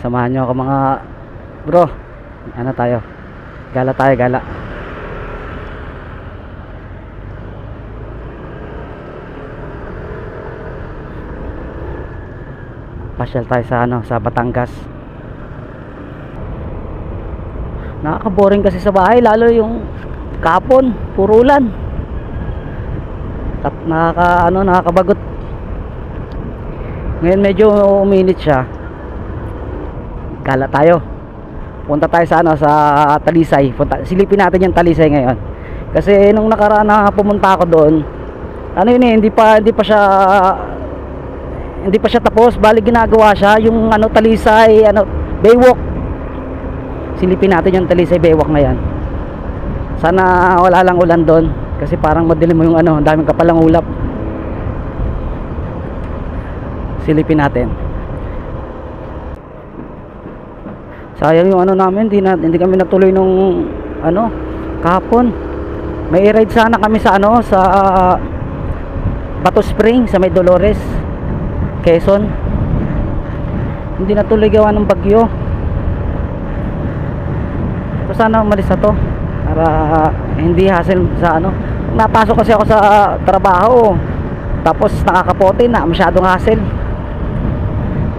Samahan nyo ako mga bro. Ano tayo? Gala tayo, gala. Pasyal tayo sa ano, sa Batangas. Nakaka-boring kasi sa bahay, lalo yung kapon, puro ulan. At nakakabagot. Ngayon medyo uminit siya. Gala tayo. Punta tayo sa ano, sa Talisay. Silipin natin yung Talisay ngayon. Kasi nung nakaraan na pumunta ako doon, ano yun eh, hindi pa siya tapos. Bali ginagawa siya yung ano, Talisay, ano, Baywalk. Silipin natin yung Talisay Baywalk ngayon. Sana wala lang ulan doon kasi parang madilim mo yung ano, daming kapalang ulap. Silipin natin. Sayang yung ano namin, hindi kami natuloy nung ano, kahapon. May ride sana kami sa ano, sa Bato Spring sa May Dolores, Quezon. Hindi natuloy gawa ng bagyo. So sana umalis na to para hindi hassle sa ano. Napasok kasi ako sa trabaho, tapos nakakapote na, masyadong hassle.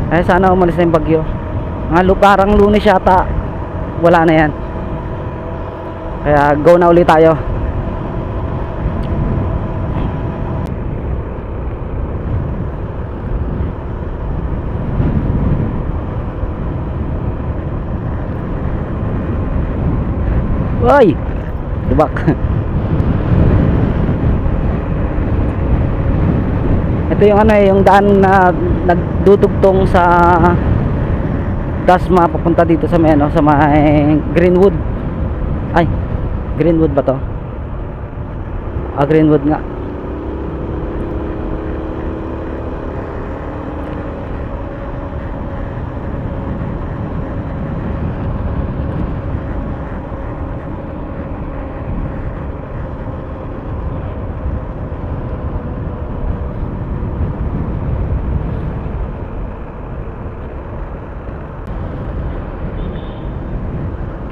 Ay sana umalis na yung bagyo. Parang Lunes yata wala na yan, kaya go na ulit tayo. Uy, dibak. Ito yung ano eh, yung daan na nagdudugtong sa Dasma papunta dito sa may ano, sa may Greenwood. Ay, Greenwood ba to? Greenwood nga.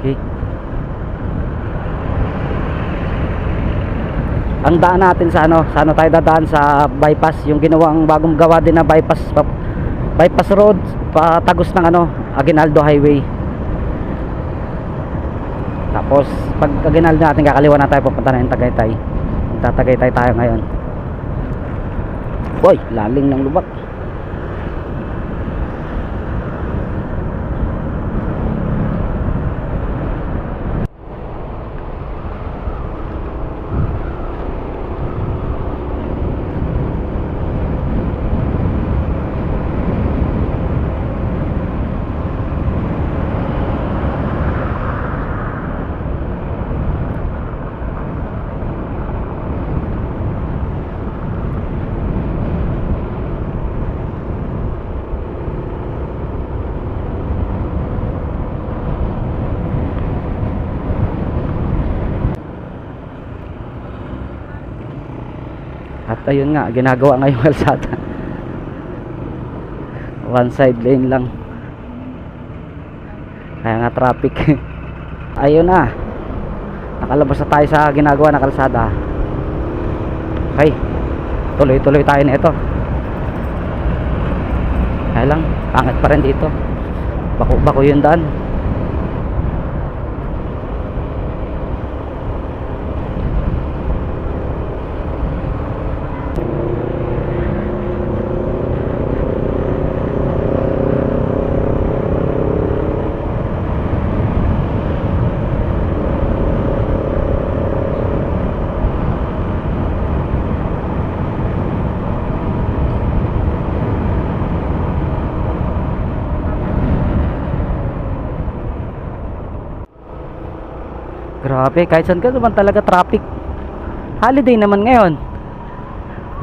Okay. Ang daan natin sa ano tayo dadaan sa bypass, yung ginawang bagong gawa din na bypass road patagos ng ano, Aguinaldo Highway. Tapos pag Aguinaldo natin, kakaliwa na tayo papunta na yung Tagaytay. Magtatagaytay tayo ngayon. Boy, laling ng lubak. At ayun nga, ginagawa ngayong kalsada. One side lane lang, kaya nga traffic. Ayun na, nakalabas na tayo sa ginagawa na kalsada. Okay, tuloy-tuloy tayo na ito. Kaya lang, pangit pa rin dito. Bako yung daan. Grabe, kahit saan ka naman talaga traffic. Holiday naman ngayon.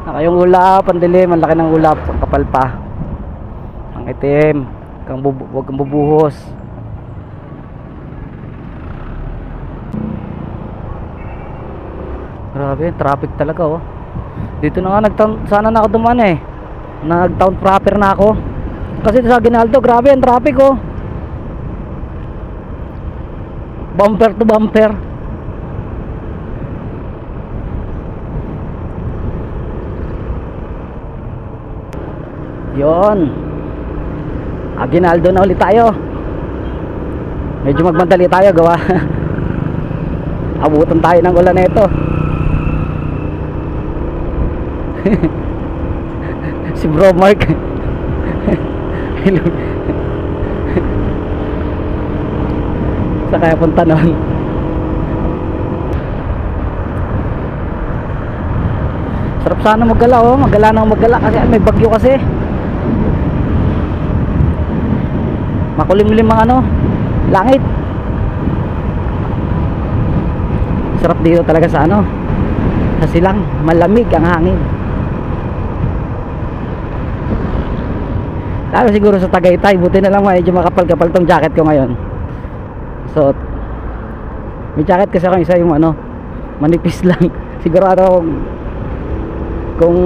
Nakayong ulap, ang dilim, ang laki ng ulap, ang kapal pa, ang itim. Huwag kang bubuhos. Grabe, traffic talaga oh. Dito na nga sana na ako dumaan eh. Nag-town proper na ako. Kasi sa Aguinaldo, grabe ang traffic oh. bumper to bumper. Yon. Aguinaldo na ulit tayo. Medyo magmadali tayo gawa. Abutan tayo ng ulan na ito. Si Bro Mark. Saan kaya punta nun? Sarap sana maggala, oh. Maggala nang maggala kasi may bagyo kasi. Makulimlim ang ano, langit. Sarap dito talaga sa ano, sa silang, malamig ang hangin. Lalo siguro sa Tagaytay, buti na lang medyo makapal-kapal tong jacket ko ngayon. So, may jacket kasi ako isa yung ano, manipis lang. Sigurado kung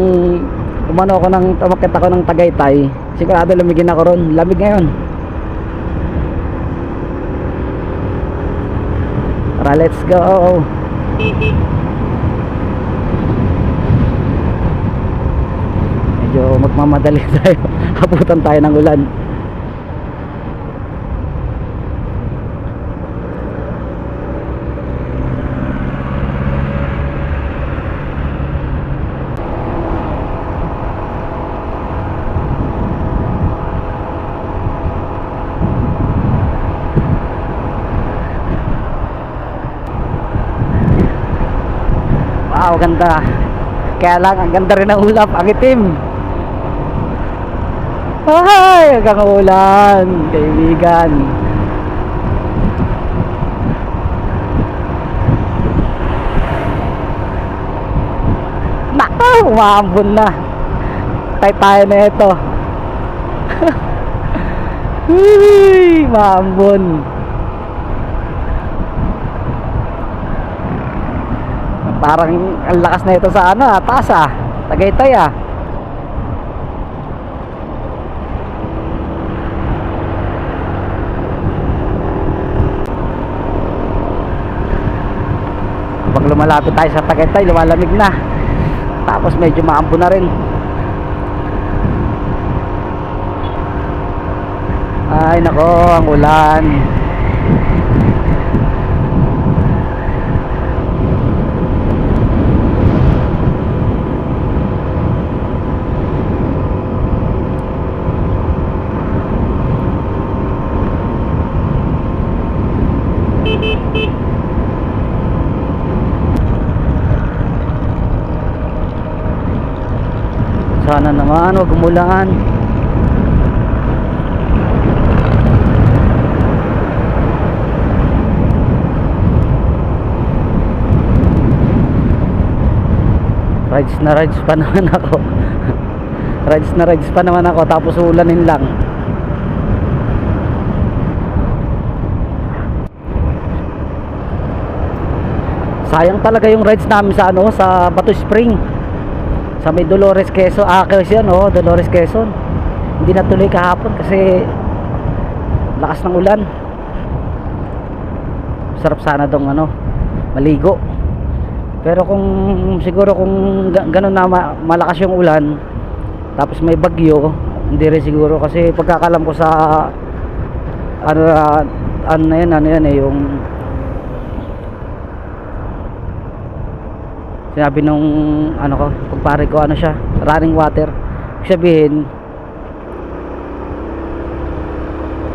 umano ako ng tumakit ako ng Tagaytay, sigurado lamigin ako ron. Lamig ngayon. Tara, let's go. Medyo magmamadali tayo. Abutan tayo ng ulan. Wow, ganda. Kaya lang, ang ganda rin ng ulap, ang itim. Ay, hanggang ulan, kaibigan. Nako, umaambon na. Tayo na ito. Uy, maambon. Parang ang lakas na ito sa ano, taas ah. Tagaytay ah. Pag lumalapit tayo sa Tagaytay, lumalamig na. Tapos medyo maampo na rin. Ay nako, ang ulan. Sana naman wag umulan. Rides pa naman ako. rides pa naman ako tapos ulanin lang. Sayang talaga yung rides namin sa ano, sa Bato Spring. Sa may Dolores Quezon, Quezon, oh, Dolores Quezon. Hindi natuloy kahapon kasi lakas ng ulan. Sarap sana dong ano, maligo. Pero kung siguro kung gano'n na malakas yung ulan, tapos may bagyo, hindi rin siguro kasi pagkakalam ko sa ano yan eh, yung sinabi nung ano ko, pagpare ko, ano siya, running water. Sabihin,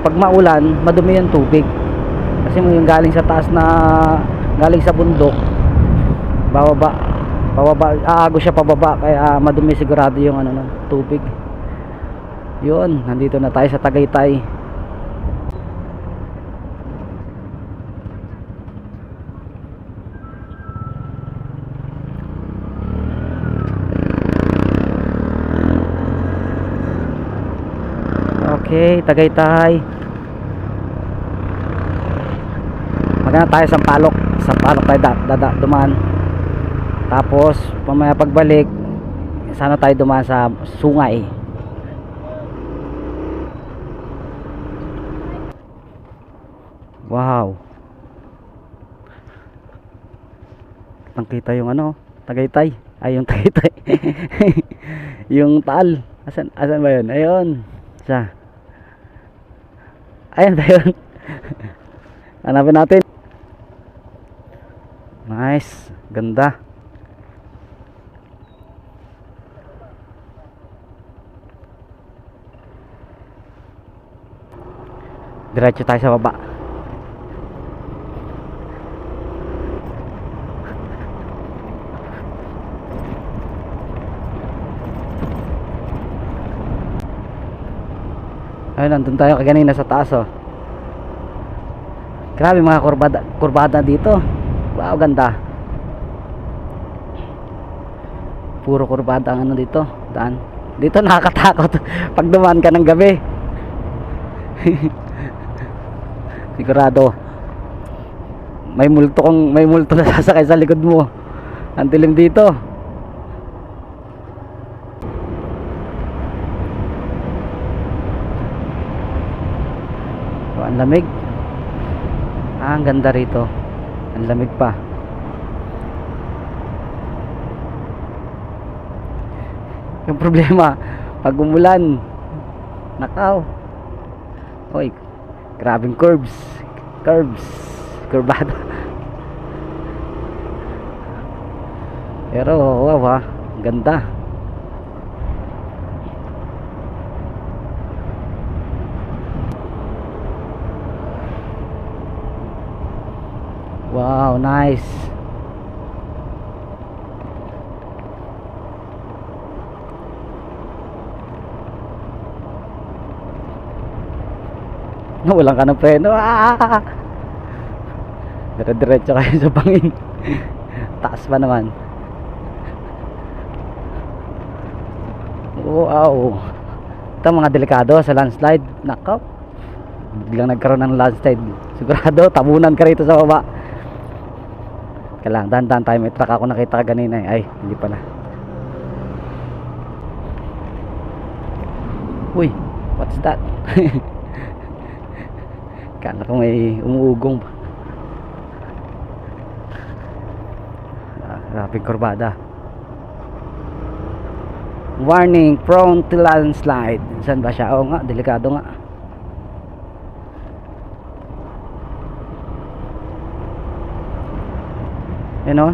pag maulan, madumi yung tubig. Kasi yung galing sa taas na, galing sa bundok, pababa, aago siya pababa, kaya madumi sigurado yung ano, tubig. Yun, nandito na tayo sa Tagaytay. Okay, Tagaytay. Magana tayo sa Sampaloc. Sampaloc tayo dumaan. Tapos pamaya pagbalik, sana tayo dumaan sa Sungay. Wow. kitang kita yung ano, Tagaytay. Ay, yung Tagaytay. Yung Taal. Asan ba yun? Ayun. Siya. Ayan ba yun? Hanapin natin. Nice. Ganda. Diretso tayo sa baba. Ayun, nandun tayo kaganina sa taas, oh. Grabe mga kurbada dito. Wow, ganda. Puro kurbada ang ano dito, daan. Dito nakakatakot pag dumaan ka ng gabi. Sigurado may multo na sasakay sa likod mo. Ang dilim dito. Oh, ang lamig. Ang ganda rito. Ang lamig pa. Yung problema pag umulan, nakaw. Oy, grabing kurbada. Pero wow ha, ganda. Wow, nice. Walang ka ng preno. Dire-diretso kayo sa bangin. Taas pa naman. Wow. Ito mga delikado sa landslide. Nakaw. Biglang nagkaroon ng landslide. Sigurado, tabunan ka rito sa baba. Kailangan, dahan-dahan tayo. May truck ako nakita kanina. Ay, hindi pala. Uy, what's that? Kala ko may umuugong. Rapid kurbada. Warning, prone to landslide. Saan ba siya? Oo nga, delikado nga. You know,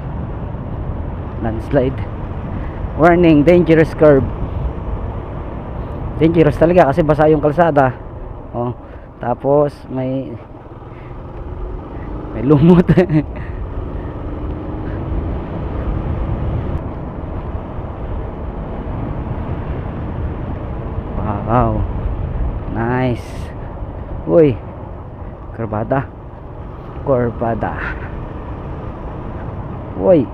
landslide. Warning, dangerous curve. Dangerous talaga kasi basa yung kalsada. Oh, tapos may lumot. Wow, nice. Uy, kurbada. Uy,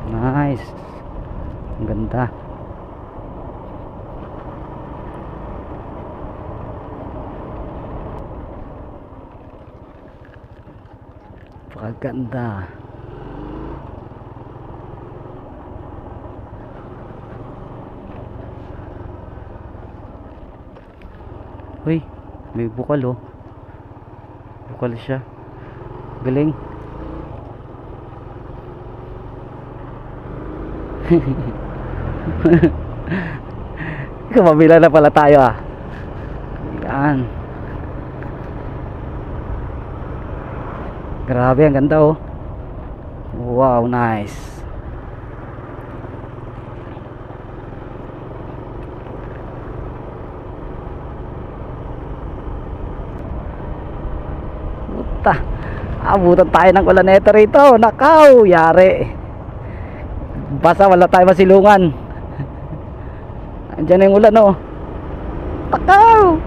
nice. Ang ganda. Paganda. Uy, may bukal, oh. Bukal siya. Galing. Kumabila na pala tayo, ah. Yan. Grabe, ang ganda, oh. Wow, nice. Puta, abutan tayo ng ulan neto rito. Nakaw, yari. Basta wala tayo masilungan. Andiyan na yung ulan, oh. Nakaw.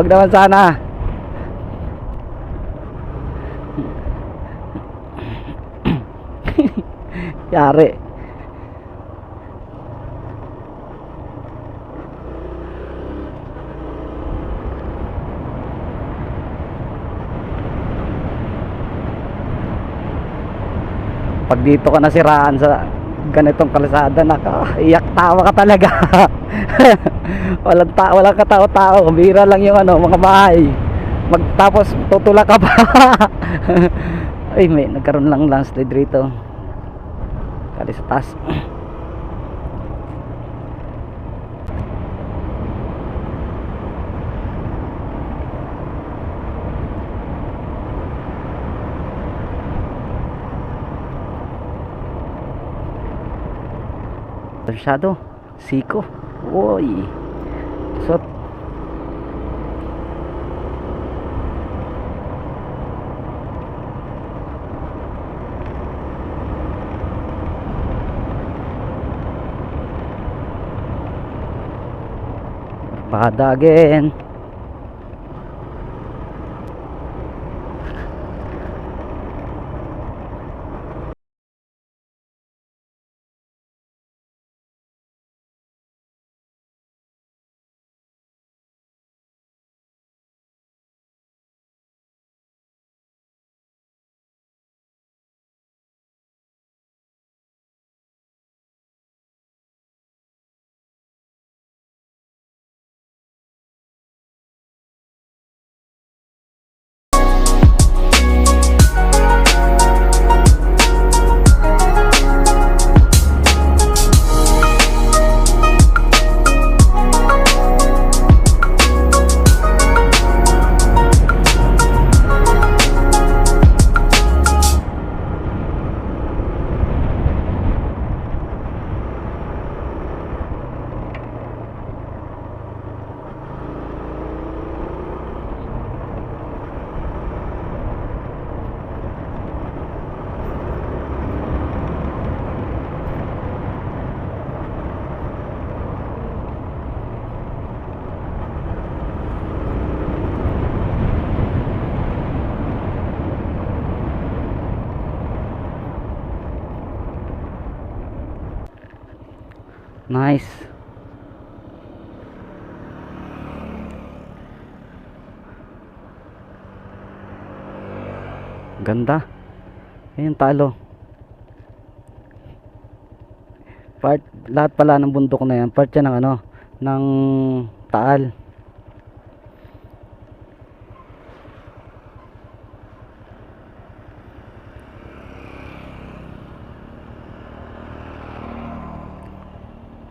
Wag naman sana. Yari. Pag dito ka nasiraan sa ganitong kalsada, naka iyak tawa ka talaga. Walang katao-tao, bira lang yung ano, mga bahay. Tapos tutulak ka pa. Ay, may nagkaroon lang landslide rito. Kali sa taas. Masyado siko. Uy. So bada again. Nice. Ganda. Ayun, talo. Lahat pala ng bundok na yan, part yan ng ano, ng Taal.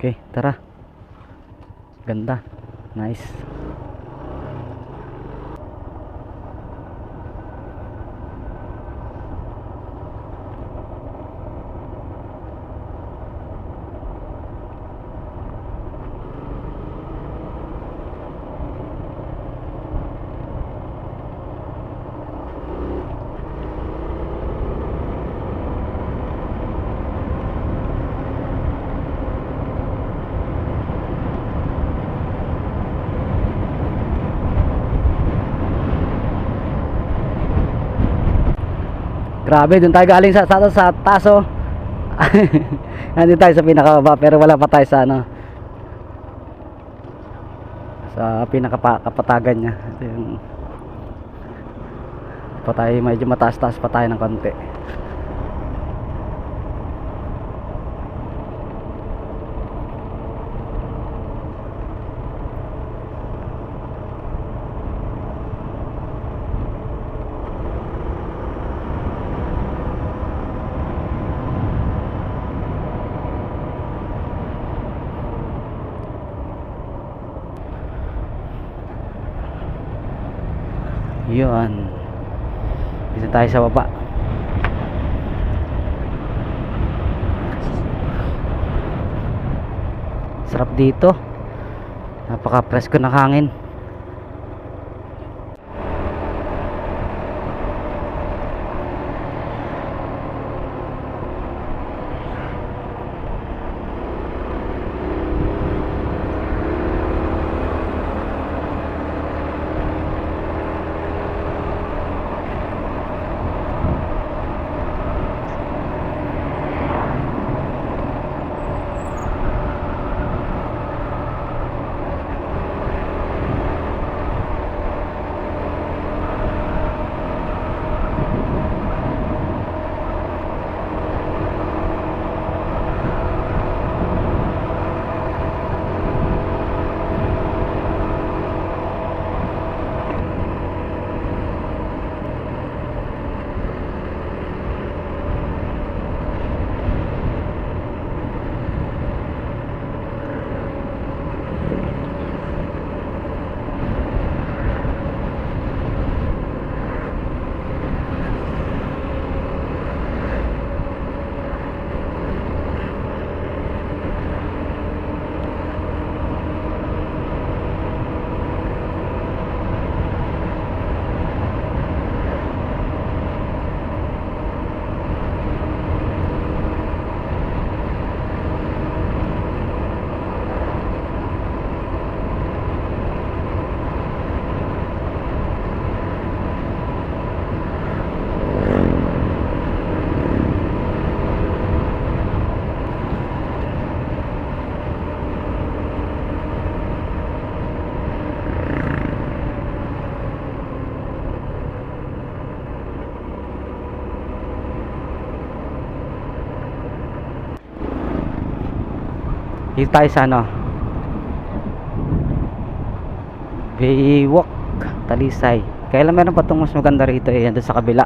Okay, tara. Ganda. Nice. Grabe, doon tayo galing sa taas, oh. Nandito tayo sa pinakababa, pero wala pa tayo sa ano, sa pinakapatagan niya. Ito yung pa tayo, medyo mataas-taas pa tayo ng konti. Yun, dito tayo sa baba. Sarap dito, napaka presko ng hangin. Dito tayo sa ano, Baywalk, Talisay. Kailan meron pa itong mas maganda rito eh, doon sa kabila.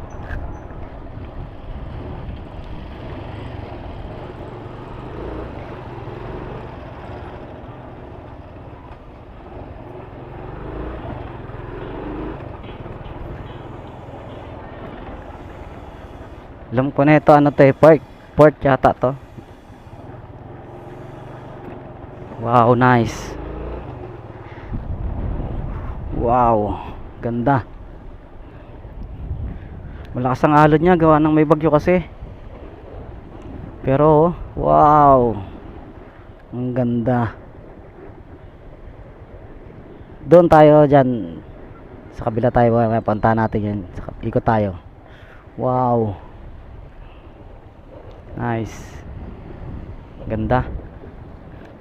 Alam ko na ito, ano to eh, port yata to. Wow, nice. Wow, ganda. Malakas ang alon niya, gawa ng may bagyo kasi. Pero wow, ang ganda. Doon tayo dyan sa kabila tayo, puntahan natin yan. Ikot tayo. Wow, nice. Ganda.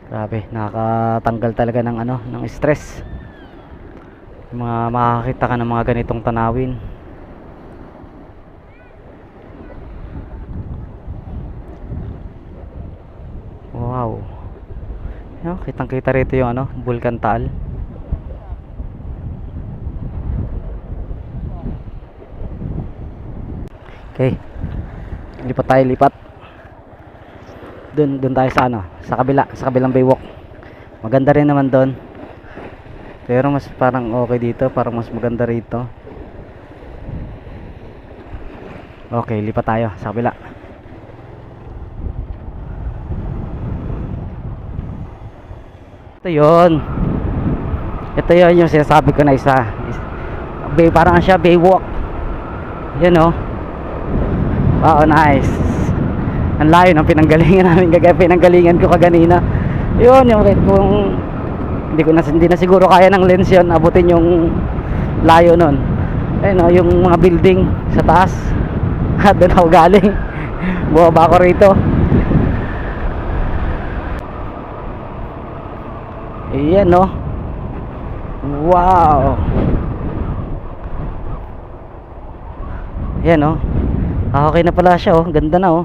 Grabe, nakakatanggal talaga ng ano, ng stress. Makakita ka ng mga ganitong tanawin. Wow. Yan, kitang-kita rito yung ano, Bulkan Taal. Okay. Lipat tayo, lipat. Doon tayo sa ano, sa kabilang baywalk. Maganda rin naman doon. Pero mas parang okay dito, parang mas maganda rito. Okay, lipat tayo sa kabila. Ito yun yung sinasabi ko na isa. Parang siya baywalk. Yan oh. Wow, nice. Ang layo ng pinanggalingan namin, pinanggalingan ko kaganina. Yun yung kung hindi na siguro kaya ng lens yun, abutin yung layo nun. Ayun oh, yung mga building sa taas. Doon ako galing. Bumaba ako rito. Ayan no. Wow. Ayan no. Okay na pala siya oh. Ganda na oh.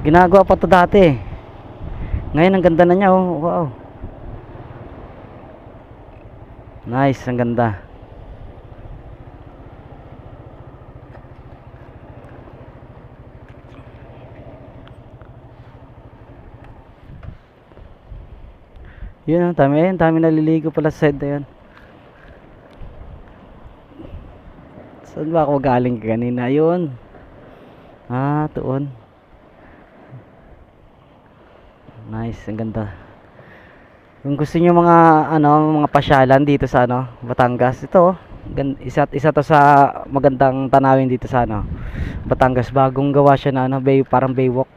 Ginagawa pa to dati. Ngayon ang ganda na niya oh. Wow. Nice, ang ganda. Yun, dami naliligo pala sa side na yun. Saan ba ako galing kanina? Yun. Tuon. Nice, ang ganda. Kung gusto niyo mga mga pasyalan dito sa Batangas, ito isa to sa magandang tanawin dito sa Batangas. Bagong gawa siya na parang baywalk.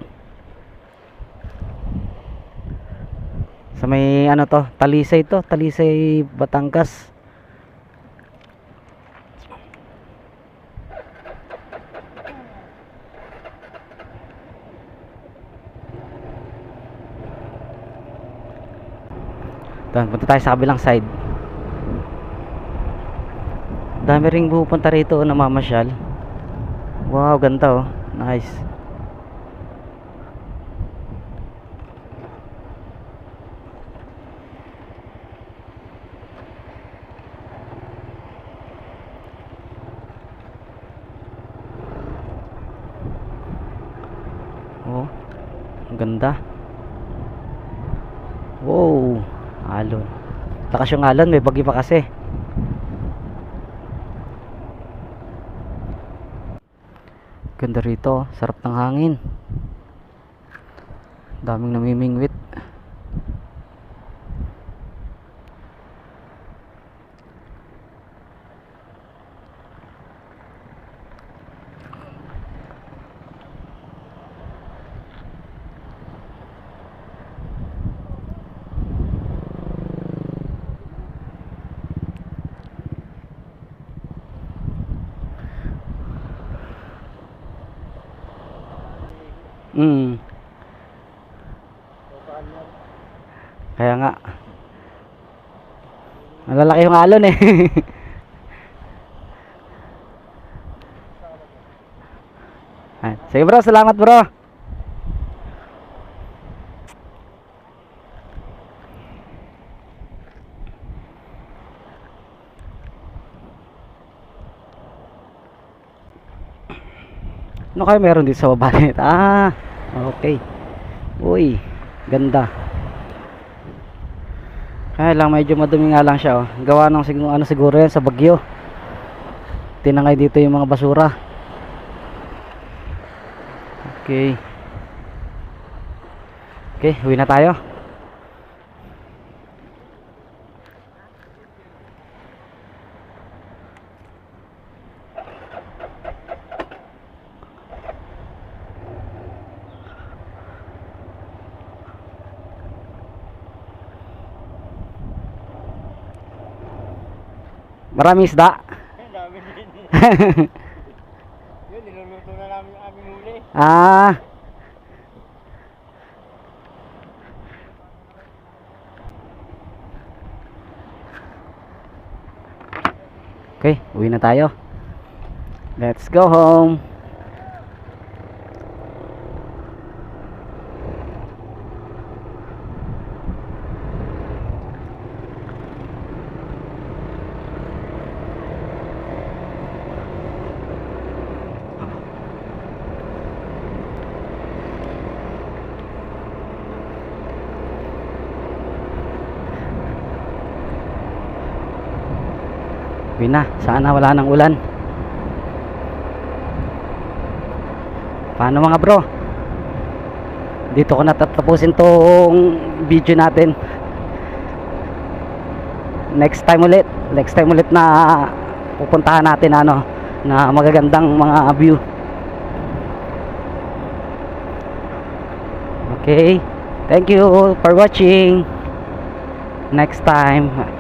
Sa may Talisay Talisay, Batangas. Doon, punta tayo sa kabilang side. Dami ring pupunta rito na mamasyal. Wow, ganda oh. Nice. Oh, ang ganda. Wow, alon. Lakas yung alon, may bagyo pa kasi. Ganda rito, sarap ng hangin. Daming namimingwit. Kaya nga malalaki yung alon eh. Sige bro, salamat bro. Ano kayo meron dito sa baba nito? Ah, okay. Uy, ganda. Kaya lang medyo madumi nga lang siya, oh. Gawa ng siguro ano siguro yan sa bagyo. Tinangay dito yung mga basura. Okay. Okay, uwi na tayo. Maraming isda. Dami din. Yun, niluluto na namin yung aming huli. Ah. Okay, uwi na tayo. Let's go home. Uwi na, sana wala nang ulan. Paano mga bro? Dito ko natatapusin tong video natin. Next time ulit na pupuntahan natin ano, na magagandang mga view. Okay, thank you for watching. Next time.